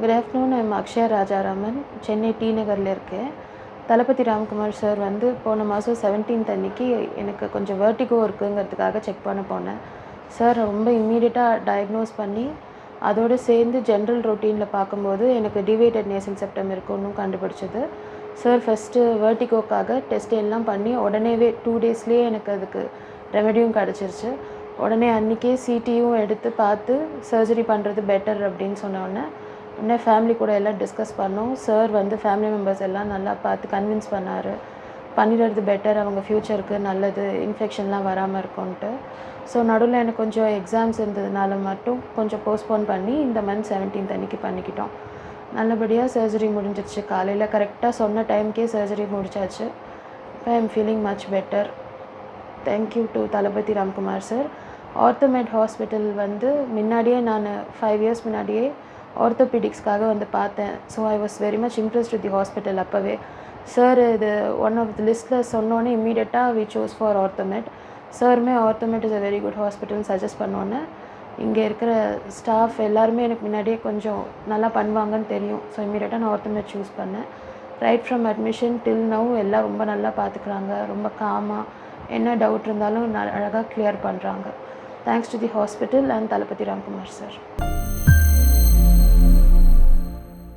Good afternoon. I'm Akshaya Rajaraman, Chennai டி நகரில் இருக்கேன். தளபதி ராம்குமார் சார் வந்து போன மாதம் 17th அன்னைக்கு எனக்கு கொஞ்சம் வெர்டிகோ இருக்குங்கிறதுக்காக செக் பண்ண போனேன். சார் ரொம்ப இம்மீடியட்டாக டயக்னோஸ் பண்ணி அதோடு சேர்ந்து ஜென்ரல் ரொட்டீனில் பார்க்கும்போது எனக்கு டிவேட்டட் நேசல் செப்டம் இருக்குன்னு கண்டுபிடிச்சது. சார் ஃபஸ்ட்டு வெர்டிகோக்காக டெஸ்ட் எல்லாம் பண்ணி உடனேவே 2 daysலேயே எனக்கு அதுக்கு ரெமெடியும் கிடச்சிருச்சு. உடனே அன்றைக்கே சிடியும் எடுத்து பார்த்து சர்ஜரி பண்ணுறது பெட்டர் அப்படின்னு சொன்னோடனே உடனே ஃபேமிலி கூட எல்லாம் டிஸ்கஸ் பண்ணோம். சார் வந்து ஃபேமிலி மெம்பர்ஸ் எல்லாம் நல்லா பார்த்து கன்வின்ஸ் பண்ணார், பண்ணிடுறது பெட்டர், அவங்க ஃப்யூச்சருக்கு நல்லது, இன்ஃபெக்ஷன்லாம் வராமல் இருக்கும்ன்ட்டு. ஸோ நடுவில் எனக்கு கொஞ்சம் எக்ஸாம்ஸ் இருந்ததுனால மட்டும் கொஞ்சம் போஸ்ட்போன் பண்ணி இந்த மந்த் 17th அன்றைக்கி பண்ணிக்கிட்டோம். நல்லபடியாக சர்ஜரி முடிஞ்சிடுச்சு. காலையில் கரெக்டாக சொன்ன டைமுக்கே சர்ஜரி முடிச்சாச்சு. இப்போ I am feeling much better. Thank you to Thalapathy Ramkumar sir. Orthomed hospital வந்து முன்னாடியே நான் 5 years முன்னாடியே ஆர்த்தோபீடிக்ஸ்க்காக வந்து பார்த்தேன். So I was very much impressed with the hospital. அப்போவே சார் இது ஒன் ஆஃப் தி லிஸ்ட்டில் சொன்னோன்னே இம்மீடியட்டாக வி சூஸ் ஃபார் ஆர்த்தோமெட். சாருமே Orthomed is a very good ஹாஸ்பிட்டல்னு சஜஸ்ட் பண்ணோன்னே இங்கே இருக்கிற ஸ்டாஃப் எல்லாருமே எனக்கு முன்னாடியே கொஞ்சம் நல்லா பண்ணுவாங்கன்னு தெரியும். ஸோ இம்மீடியட்டாக நான் ஆர்த்தோமெட் சூஸ் பண்ணேன். Right from admission till now எல்லாம் ரொம்ப நல்லா பார்த்துக்குறாங்க. ரொம்ப காமாக என்ன டவுட் இருந்தாலும் அழகாக கிளியர் பண்ணுறாங்க. Thanks to the hospital and Thalapathy Ramkumar sir.